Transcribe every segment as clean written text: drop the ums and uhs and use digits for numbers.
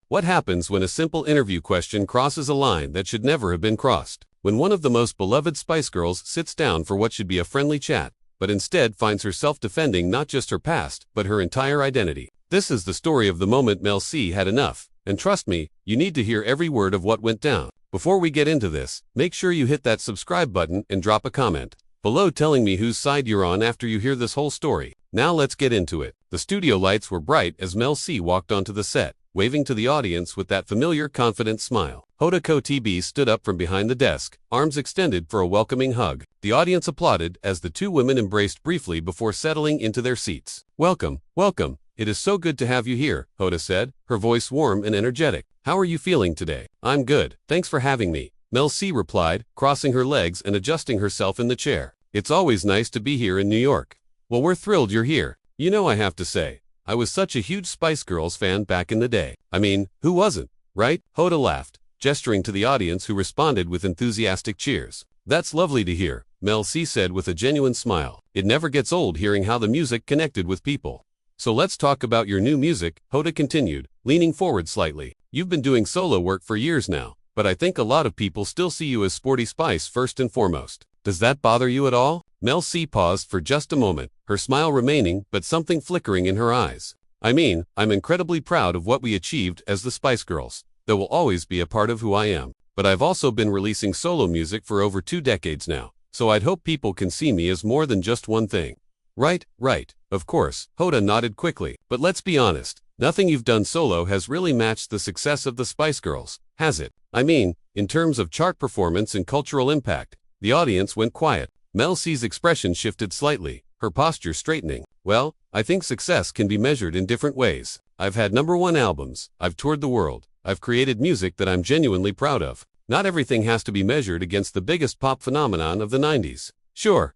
What happens when a simple interview question crosses a line that should never have been crossed? When one of the most beloved Spice Girls sits down for what should be a friendly chat, but instead finds herself defending not just her past, but her entire identity. This is the story of the moment Mel C had enough, and trust me, you need to hear every word of what went down. Before we get into this, make sure you hit that subscribe button and drop a comment below telling me whose side you're on after you hear this whole story. Now let's get into it. The studio lights were bright as Mel C walked onto the set, waving to the audience with that familiar, confident smile. Hoda Kotb stood up from behind the desk, arms extended for a welcoming hug. The audience applauded as the two women embraced briefly before settling into their seats. "Welcome, welcome. It is so good to have you here," Hoda said, her voice warm and energetic. "How are you feeling today?" "I'm good, thanks for having me," Mel C replied, crossing her legs and adjusting herself in the chair. "It's always nice to be here in New York." "Well, we're thrilled you're here. You know, I have to say, I was such a huge Spice Girls fan back in the day. I mean, who wasn't, right?" Hoda laughed, gesturing to the audience who responded with enthusiastic cheers. "That's lovely to hear," Mel C said with a genuine smile. "It never gets old hearing how the music connected with people." "So let's talk about your new music," Hoda continued, leaning forward slightly. "You've been doing solo work for years now, but I think a lot of people still see you as Sporty Spice first and foremost. Does that bother you at all?" Mel C paused for just a moment, her smile remaining but something flickering in her eyes. "I mean, I'm incredibly proud of what we achieved as the Spice Girls. That will always be a part of who I am. But I've also been releasing solo music for over 2 decades now, so I'd hope people can see me as more than just one thing." Right, of course," Hoda nodded quickly. "But let's be honest, nothing you've done solo has really matched the success of the Spice Girls, has it? I mean, in terms of chart performance and cultural impact." The audience went quiet. Mel C's expression shifted slightly, her posture straightening. "Well, I think success can be measured in different ways. I've had #1 albums, I've toured the world, I've created music that I'm genuinely proud of. Not everything has to be measured against the biggest pop phenomenon of the 90s. Sure,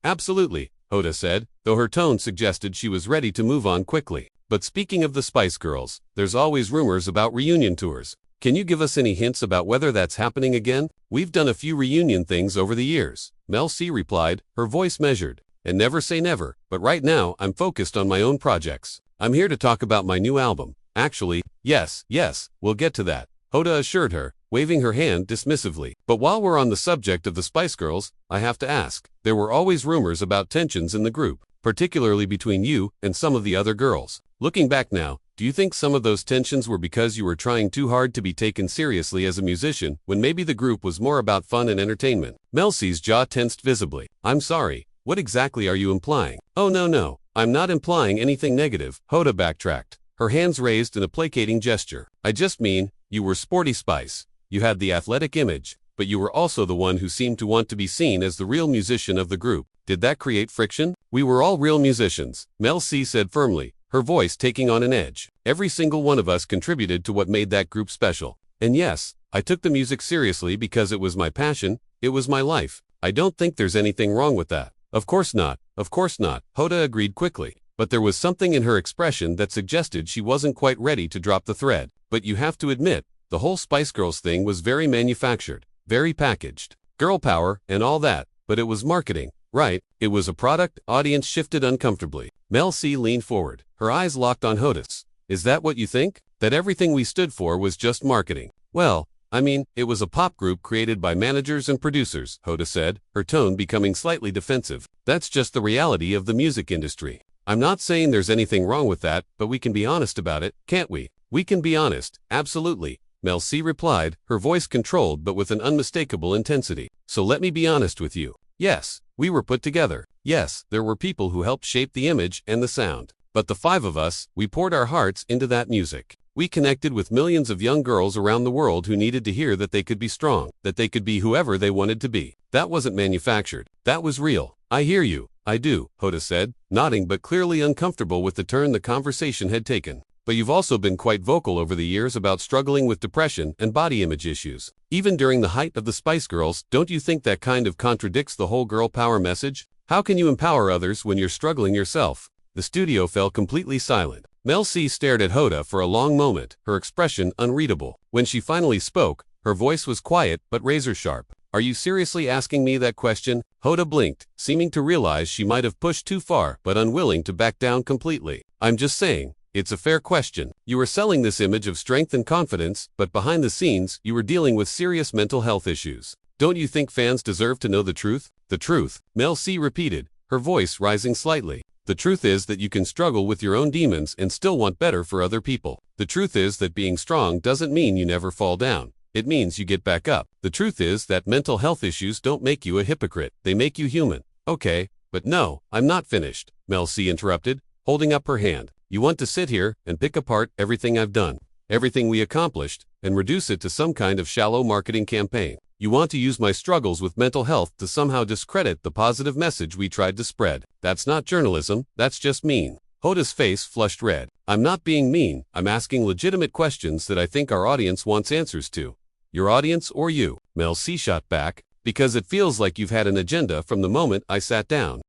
absolutely," Hoda said, though her tone suggested she was ready to move on quickly. "But speaking of the Spice Girls, there's always rumors about reunion tours. Can you give us any hints about whether that's happening again?" "We've done a few reunion things over the years," Mel C replied, her voice measured. "And never say never, but right now I'm focused on my own projects. I'm here to talk about my new album. Actually, yes, we'll get to that," Hoda assured her, waving her hand dismissively. "But while we're on the subject of the Spice Girls, I have to ask, there were always rumors about tensions in the group, particularly between you and some of the other girls. Looking back now, do you think some of those tensions were because you were trying too hard to be taken seriously as a musician, when maybe the group was more about fun and entertainment?" Mel C's jaw tensed visibly. "I'm sorry, what exactly are you implying?" "Oh no, I'm not implying anything negative," Hoda backtracked, her hands raised in a placating gesture. "I just mean, you were Sporty Spice. You had the athletic image, but you were also the one who seemed to want to be seen as the real musician of the group. Did that create friction?" "We were all real musicians," Mel C said firmly, her voice taking on an edge. "Every single one of us contributed to what made that group special. And yes, I took the music seriously because it was my passion, it was my life. I don't think there's anything wrong with that." Of course not, Hoda agreed quickly. But there was something in her expression that suggested she wasn't quite ready to drop the thread. "But you have to admit, the whole Spice Girls thing was very manufactured, very packaged. Girl power and all that, but it was marketing, right? It was a product." Audience shifted uncomfortably. Mel C leaned forward, her eyes locked on Hoda's. "Is that what you think? That everything we stood for was just marketing?" "Well, I mean, it was a pop group created by managers and producers," Hoda said, her tone becoming slightly defensive. "That's just the reality of the music industry. I'm not saying there's anything wrong with that, but we can be honest about it, can't we?" "We can be honest, absolutely," Mel C replied, her voice controlled but with an unmistakable intensity. "So let me be honest with you. Yes, we were put together. Yes, there were people who helped shape the image and the sound. But the 5 of us, we poured our hearts into that music. We connected with millions of young girls around the world who needed to hear that they could be strong, that they could be whoever they wanted to be. That wasn't manufactured. That was real." "I hear you. I do," Hoda said, nodding but clearly uncomfortable with the turn the conversation had taken. "But you've also been quite vocal over the years about struggling with depression and body image issues. Even during the height of the Spice Girls, don't you think that kind of contradicts the whole girl power message? How can you empower others when you're struggling yourself?" The studio fell completely silent. Mel C stared at Hoda for a long moment, her expression unreadable. When she finally spoke, her voice was quiet but razor sharp. "Are you seriously asking me that question?" Hoda blinked, seeming to realize she might have pushed too far but unwilling to back down completely. "I'm just saying, It's a fair question. You were selling this image of strength and confidence, but behind the scenes, you were dealing with serious mental health issues. Don't you think fans deserve to know the truth? The truth, Mel C repeated, her voice rising slightly. The truth is that you can struggle with your own demons and still want better for other people. The truth is that being strong doesn't mean you never fall down. It means you get back up. The truth is that mental health issues don't make you a hypocrite. They make you human. Okay, but no, I'm not finished, Mel C interrupted, holding up her hand. You want to sit here and pick apart everything I've done, everything we accomplished, and reduce it to some kind of shallow marketing campaign. You want to use my struggles with mental health to somehow discredit the positive message we tried to spread. That's not journalism, that's just mean. Hoda's face flushed red. I'm not being mean, I'm asking legitimate questions that I think our audience wants answers to. Your audience or you? Mel C shot back, because it feels like you've had an agenda from the moment I sat down.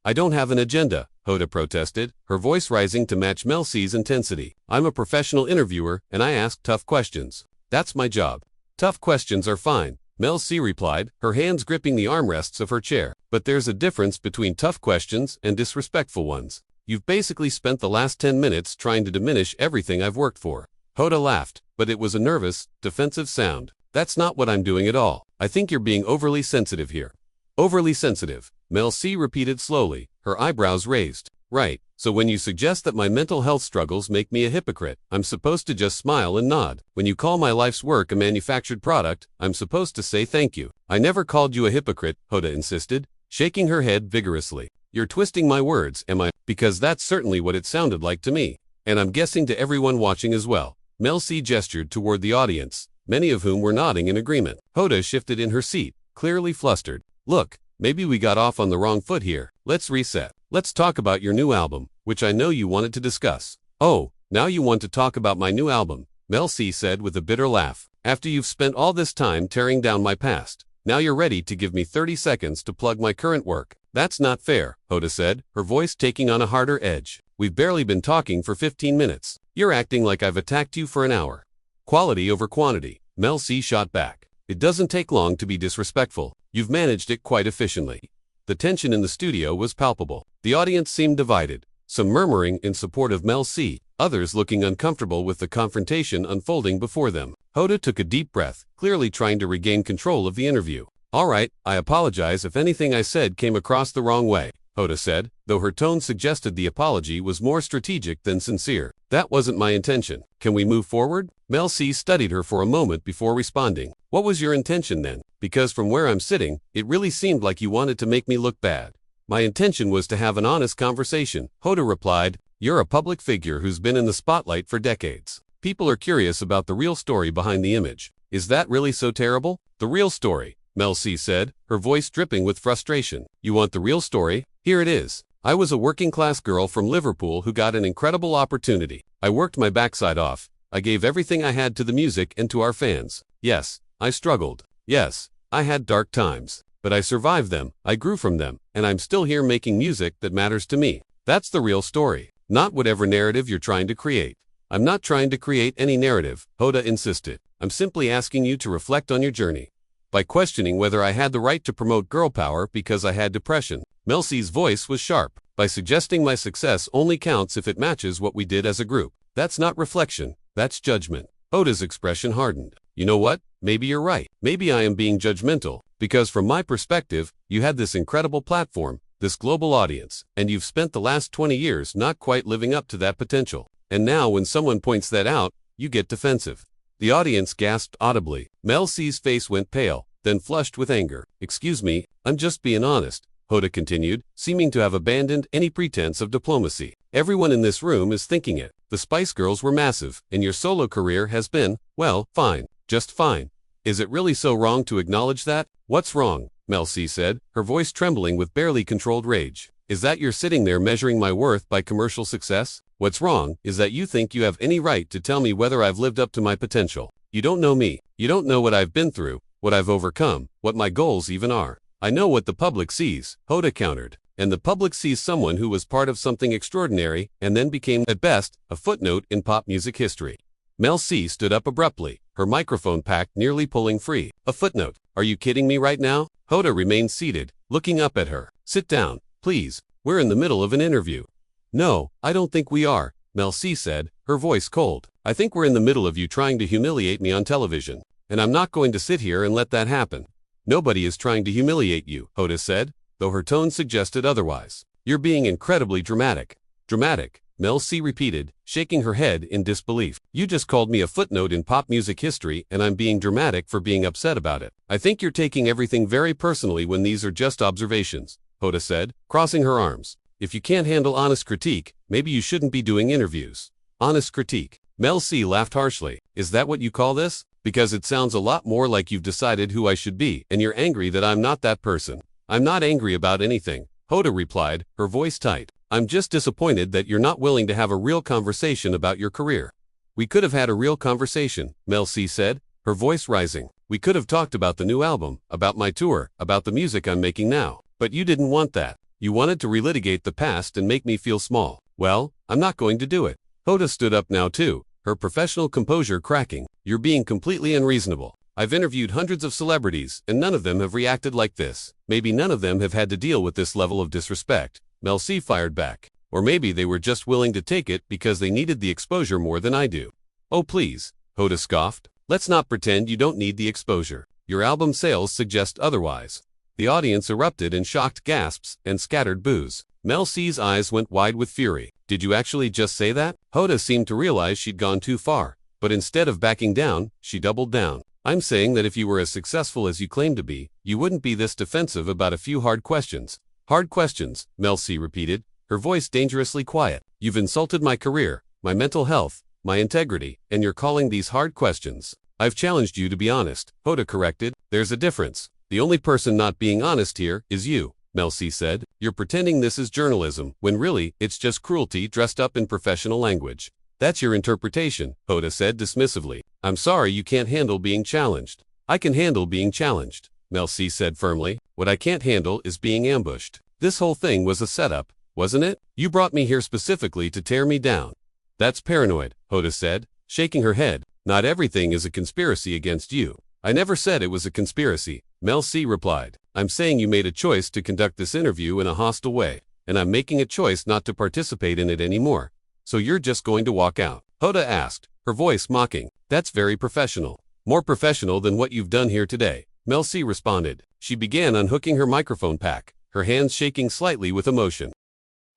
I don't have an agenda, Hoda protested, her voice rising to match Mel C's intensity. I'm a professional interviewer and I ask tough questions. That's my job. Tough questions are fine, Mel C replied, her hands gripping the armrests of her chair. But there's a difference between tough questions and disrespectful ones. You've basically spent the last 10 minutes trying to diminish everything I've worked for. Hoda laughed, but it was a nervous, defensive sound. That's not what I'm doing at all. I think you're being overly sensitive here. Overly sensitive, Mel C repeated slowly, her eyebrows raised. Right, so when you suggest that my mental health struggles make me a hypocrite, I'm supposed to just smile and nod. When you call my life's work a manufactured product, I'm supposed to say thank you. I never called you a hypocrite, Hoda insisted, shaking her head vigorously. You're twisting my words, am I? Because that's certainly what it sounded like to me. And I'm guessing to everyone watching as well. Mel C gestured toward the audience, many of whom were nodding in agreement. Hoda shifted in her seat, clearly flustered. Look, maybe we got off on the wrong foot here. Let's reset. Let's talk about your new album, which I know you wanted to discuss. Oh, now you want to talk about my new album, Mel C said with a bitter laugh. After you've spent all this time tearing down my past, now you're ready to give me 30 seconds to plug my current work. That's not fair, Hoda said, her voice taking on a harder edge. We've barely been talking for 15 minutes. You're acting like I've attacked you for an hour. Quality over quantity, Mel C shot back. It doesn't take long to be disrespectful. You've managed it quite efficiently. The tension in the studio was palpable. The audience seemed divided, some murmuring in support of Mel C, others looking uncomfortable with the confrontation unfolding before them. Hoda took a deep breath, clearly trying to regain control of the interview. All right, I apologize if anything I said came across the wrong way, Hoda said, though her tone suggested the apology was more strategic than sincere. That wasn't my intention. Can we move forward? Mel C studied her for a moment before responding. What was your intention then? Because from where I'm sitting, it really seemed like you wanted to make me look bad. My intention was to have an honest conversation, Hoda replied. You're a public figure who's been in the spotlight for decades. People are curious about the real story behind the image. Is that really so terrible? The real story, Mel C said, her voice dripping with frustration. You want the real story? Here it is. I was a working-class girl from Liverpool who got an incredible opportunity. I worked my backside off. I gave everything I had to the music and to our fans. Yes, I struggled. Yes, I had dark times. But I survived them, I grew from them, and I'm still here making music that matters to me. That's the real story, not whatever narrative you're trying to create. I'm not trying to create any narrative, Hoda insisted. I'm simply asking you to reflect on your journey. By questioning whether I had the right to promote girl power because I had depression. Mel C's voice was sharp. By suggesting my success only counts if it matches what we did as a group. That's not reflection, that's judgment. Hoda's expression hardened. You know what? Maybe you're right. Maybe I am being judgmental, because from my perspective, you had this incredible platform, this global audience, and you've spent the last 20 years not quite living up to that potential. And now when someone points that out, you get defensive. The audience gasped audibly. Mel C's face went pale, then flushed with anger. Excuse me, I'm just being honest, Hoda continued, seeming to have abandoned any pretense of diplomacy. Everyone in this room is thinking it. The Spice Girls were massive, and your solo career has been, well, fine, just fine. Is it really so wrong to acknowledge that? What's wrong? Mel C said, her voice trembling with barely controlled rage. Is that you're sitting there measuring my worth by commercial success? What's wrong is that you think you have any right to tell me whether I've lived up to my potential. You don't know me. You don't know what I've been through, what I've overcome, what my goals even are. I know what the public sees, Hoda countered. And the public sees someone who was part of something extraordinary and then became, at best, a footnote in pop music history. Mel C stood up abruptly, her microphone pack nearly pulling free. A footnote? Are you kidding me right now? Hoda remained seated, looking up at her. Sit down, please. We're in the middle of an interview. No, I don't think we are, Mel C said, her voice cold. I think we're in the middle of you trying to humiliate me on television. And I'm not going to sit here and let that happen. Nobody is trying to humiliate you, Hoda said, though her tone suggested otherwise. You're being incredibly dramatic. Dramatic, Mel C repeated, shaking her head in disbelief. You just called me a footnote in pop music history and I'm being dramatic for being upset about it. I think you're taking everything very personally when these are just observations, Hoda said, crossing her arms. If you can't handle honest critique, maybe you shouldn't be doing interviews. Honest critique. Mel C laughed harshly. Is that what you call this? Because it sounds a lot more like you've decided who I should be, and you're angry that I'm not that person. I'm not angry about anything, Hoda replied, her voice tight. I'm just disappointed that you're not willing to have a real conversation about your career. We could have had a real conversation, Mel C said, her voice rising. We could have talked about the new album, about my tour, about the music I'm making now. But you didn't want that. You wanted to relitigate the past and make me feel small. Well, I'm not going to do it. Hoda stood up now too, her professional composure cracking. You're being completely unreasonable. I've interviewed hundreds of celebrities, and none of them have reacted like this. Maybe none of them have had to deal with this level of disrespect, Mel C fired back. Or maybe they were just willing to take it because they needed the exposure more than I do. Oh please, Hoda scoffed. Let's not pretend you don't need the exposure. Your album sales suggest otherwise. The audience erupted in shocked gasps and scattered boos. Mel C's eyes went wide with fury. Did you actually just say that? Hoda seemed to realize she'd gone too far, but instead of backing down, she doubled down. I'm saying that if you were as successful as you claim to be, you wouldn't be this defensive about a few hard questions. Hard questions, Mel C repeated, her voice dangerously quiet. You've insulted my career, my mental health, my integrity, and you're calling these hard questions. I've challenged you to be honest, Hoda corrected. There's a difference. The only person not being honest here is you, Mel C said. You're pretending this is journalism, when really, it's just cruelty dressed up in professional language. That's your interpretation, Hoda said dismissively. I'm sorry you can't handle being challenged. I can handle being challenged, Mel C said firmly. What I can't handle is being ambushed. This whole thing was a setup, wasn't it? You brought me here specifically to tear me down. That's paranoid, Hoda said, shaking her head. Not everything is a conspiracy against you. I never said it was a conspiracy, Mel C replied. I'm saying you made a choice to conduct this interview in a hostile way, and I'm making a choice not to participate in it anymore. So you're just going to walk out? Hoda asked, her voice mocking. That's very professional. More professional than what you've done here today, Mel C responded. She began unhooking her microphone pack, her hands shaking slightly with emotion.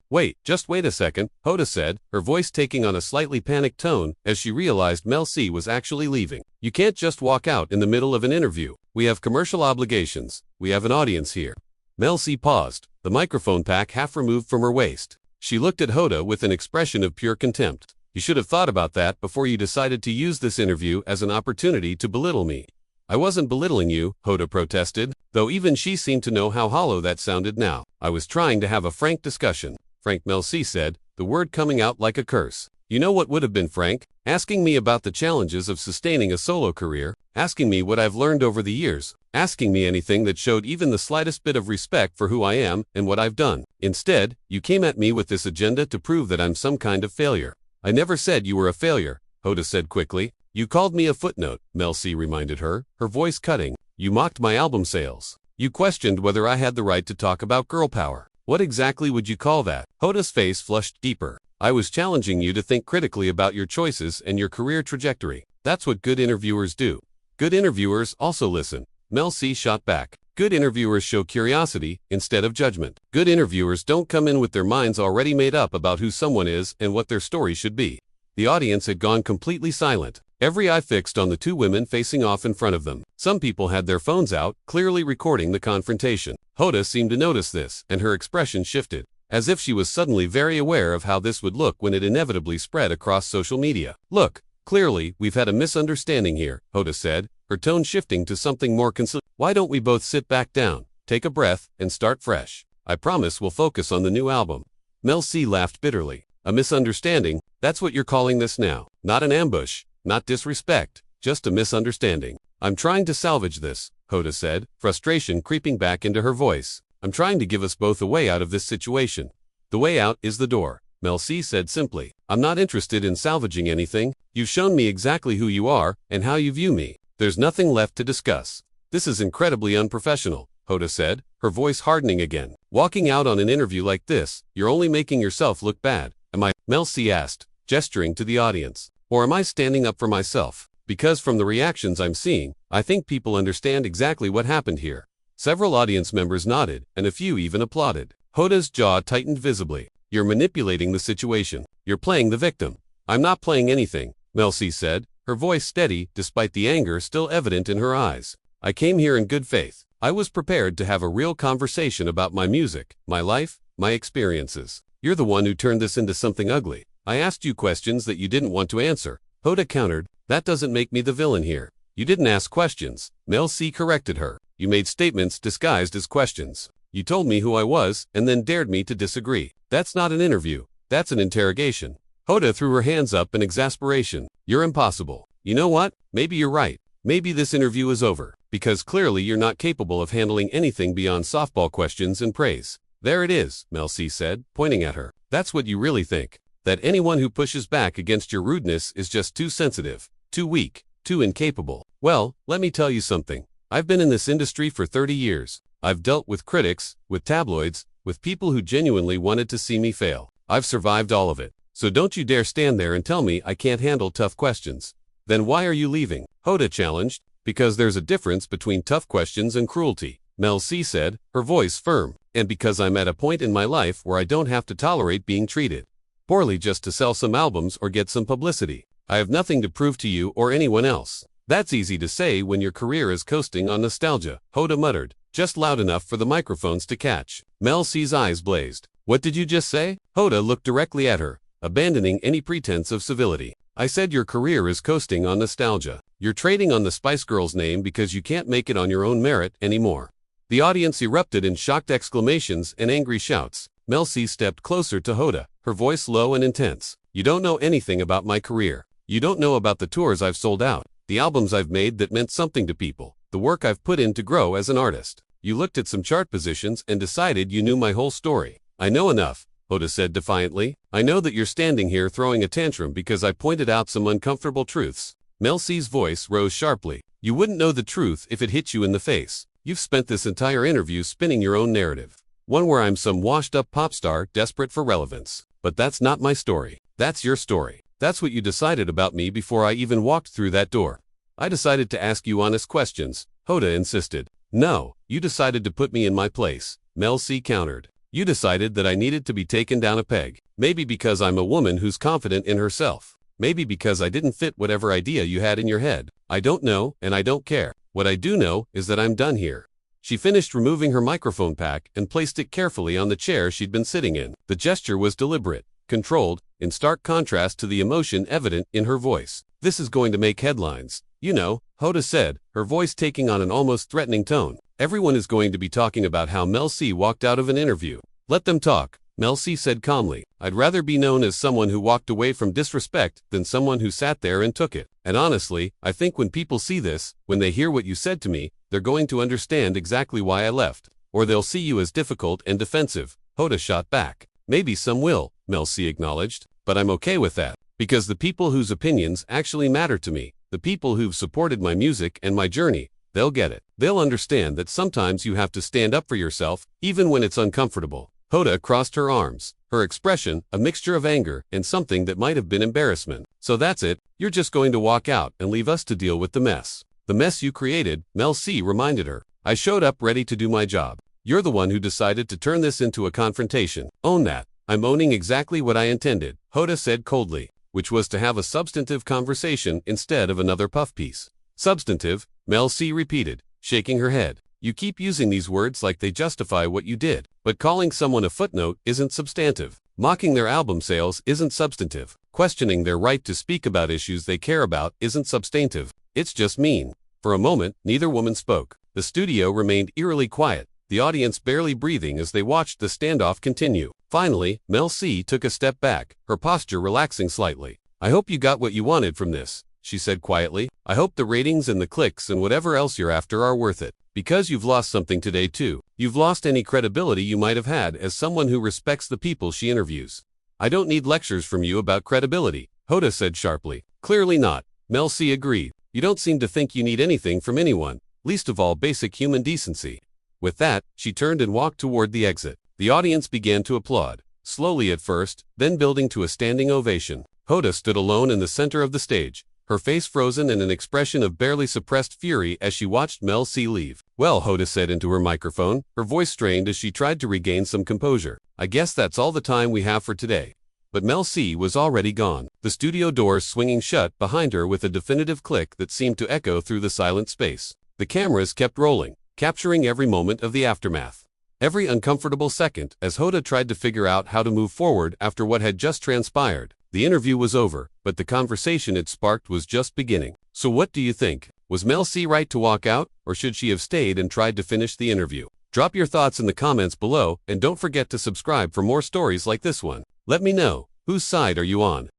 Wait, just wait a second, Hoda said, her voice taking on a slightly panicked tone as she realized Mel C was actually leaving. You can't just walk out in the middle of an interview. We have commercial obligations. We have an audience here. Mel C paused, the microphone pack half removed from her waist. She looked at Hoda with an expression of pure contempt. You should have thought about that before you decided to use this interview as an opportunity to belittle me. I wasn't belittling you, Hoda protested, though even she seemed to know how hollow that sounded now. I was trying to have a frank discussion. Frank, Mel C said, the word coming out like a curse. You know what would have been frank? Asking me about the challenges of sustaining a solo career, asking me what I've learned over the years, asking me anything that showed even the slightest bit of respect for who I am and what I've done. Instead, you came at me with this agenda to prove that I'm some kind of failure. I never said you were a failure, Hoda said quickly. You called me a footnote, Mel C reminded her, her voice cutting. You mocked my album sales. You questioned whether I had the right to talk about girl power. What exactly would you call that? Hoda's face flushed deeper. I was challenging you to think critically about your choices and your career trajectory. That's what good interviewers do. Good interviewers also listen, Mel C shot back. Good interviewers show curiosity instead of judgment. Good interviewers don't come in with their minds already made up about who someone is and what their story should be. The audience had gone completely silent, every eye fixed on the two women facing off in front of them. Some people had their phones out, clearly recording the confrontation. Hoda seemed to notice this, and her expression shifted, as if she was suddenly very aware of how this would look when it inevitably spread across social media. Look, clearly, we've had a misunderstanding here, Hoda said, her tone shifting to something more conciliatory. Why don't we both sit back down, take a breath, and start fresh? I promise we'll focus on the new album. Mel C laughed bitterly. A misunderstanding? That's what you're calling this now. Not an ambush, not disrespect, just a misunderstanding. I'm trying to salvage this, Hoda said, frustration creeping back into her voice. I'm trying to give us both a way out of this situation. The way out is the door, Mel C said simply. I'm not interested in salvaging anything. You've shown me exactly who you are and how you view me. There's nothing left to discuss. This is incredibly unprofessional, Hoda said, her voice hardening again. Walking out on an interview like this, you're only making yourself look bad. Am I? Mel C asked, gesturing to the audience. Or am I standing up for myself? Because from the reactions I'm seeing, I think people understand exactly what happened here. Several audience members nodded, and a few even applauded. Hoda's jaw tightened visibly. You're manipulating the situation. You're playing the victim. I'm not playing anything, Mel C said, her voice steady despite the anger still evident in her eyes. I came here in good faith. I was prepared to have a real conversation about my music, my life, my experiences. You're the one who turned this into something ugly. I asked you questions that you didn't want to answer. Hoda countered, that doesn't make me the villain here. You didn't ask questions, Mel C corrected her. You made statements disguised as questions. You told me who I was and then dared me to disagree. That's not an interview. That's an interrogation. Hoda threw her hands up in exasperation. You're impossible. You know what? Maybe you're right. Maybe this interview is over, because clearly you're not capable of handling anything beyond softball questions and praise. There it is, Mel C said, pointing at her. That's what you really think. That anyone who pushes back against your rudeness is just too sensitive, too weak, too incapable. Well, let me tell you something. I've been in this industry for 30 years. I've dealt with critics, with tabloids, with people who genuinely wanted to see me fail. I've survived all of it. So don't you dare stand there and tell me I can't handle tough questions. Then why are you leaving? Hoda challenged. Because there's a difference between tough questions and cruelty, Mel C said, her voice firm. And because I'm at a point in my life where I don't have to tolerate being treated poorly just to sell some albums or get some publicity. I have nothing to prove to you or anyone else. That's easy to say when your career is coasting on nostalgia, Hoda muttered, just loud enough for the microphones to catch. Mel C's eyes blazed. What did you just say? Hoda looked directly at her, abandoning any pretense of civility. I said your career is coasting on nostalgia. You're trading on the Spice Girls name because you can't make it on your own merit anymore. The audience erupted in shocked exclamations and angry shouts. Mel C stepped closer to Hoda, her voice low and intense. You don't know anything about my career. You don't know about the tours I've sold out, the albums I've made that meant something to people, the work I've put in to grow as an artist. You looked at some chart positions and decided you knew my whole story. I know enough, Hoda said defiantly. I know that you're standing here throwing a tantrum because I pointed out some uncomfortable truths. Mel C's voice rose sharply. You wouldn't know the truth if it hit you in the face. You've spent this entire interview spinning your own narrative. One where I'm some washed-up pop star desperate for relevance. But that's not my story. That's your story. That's what you decided about me before I even walked through that door. I decided to ask you honest questions, Hoda insisted. No, you decided to put me in my place, Mel C countered. You decided that I needed to be taken down a peg. Maybe because I'm a woman who's confident in herself. Maybe because I didn't fit whatever idea you had in your head. I don't know, and I don't care. What I do know is that I'm done here. She finished removing her microphone pack and placed it carefully on the chair she'd been sitting in. The gesture was deliberate, controlled, in stark contrast to the emotion evident in her voice. This is going to make headlines. You know, Hoda said, her voice taking on an almost threatening tone. Everyone is going to be talking about how Mel C walked out of an interview. Let them talk, Mel C said calmly. I'd rather be known as someone who walked away from disrespect than someone who sat there and took it. And honestly, I think when people see this, when they hear what you said to me, they're going to understand exactly why I left. Or they'll see you as difficult and defensive, Hoda shot back. Maybe some will, Mel C acknowledged, but I'm okay with that. Because the people whose opinions actually matter to me, the people who've supported my music and my journey, they'll get it. They'll understand that sometimes you have to stand up for yourself, even when it's uncomfortable. Hoda crossed her arms, her expression a mixture of anger and something that might have been embarrassment. So that's it, you're just going to walk out and leave us to deal with the mess. The mess you created, Mel C reminded her. I showed up ready to do my job. You're the one who decided to turn this into a confrontation. Own that. I'm owning exactly what I intended, Hoda said coldly, which was to have a substantive conversation instead of another puff piece. Substantive, Mel C repeated, shaking her head. You keep using these words like they justify what you did, but calling someone a footnote isn't substantive. Mocking their album sales isn't substantive. Questioning their right to speak about issues they care about isn't substantive. It's just mean. For a moment, neither woman spoke. The studio remained eerily quiet, the audience barely breathing as they watched the standoff continue. Finally, Mel C took a step back, her posture relaxing slightly. I hope you got what you wanted from this, she said quietly. I hope the ratings and the clicks and whatever else you're after are worth it. Because you've lost something today too. You've lost any credibility you might have had as someone who respects the people she interviews. I don't need lectures from you about credibility, Hoda said sharply. Clearly not, Mel C agreed. You don't seem to think you need anything from anyone, least of all basic human decency. With that, she turned and walked toward the exit. The audience began to applaud, slowly at first, then building to a standing ovation. Hoda stood alone in the center of the stage, her face frozen in an expression of barely suppressed fury as she watched Mel C leave. "Well," Hoda said into her microphone, her voice strained as she tried to regain some composure, "I guess that's all the time we have for today." But Mel C was already gone, the studio doors swinging shut behind her with a definitive click that seemed to echo through the silent space. The cameras kept rolling, capturing every moment of the aftermath. Every uncomfortable second as Hoda tried to figure out how to move forward after what had just transpired. The interview was over, but the conversation it sparked was just beginning. So what do you think? Was Mel C right to walk out, or should she have stayed and tried to finish the interview? Drop your thoughts in the comments below, and don't forget to subscribe for more stories like this one. Let me know, whose side are you on?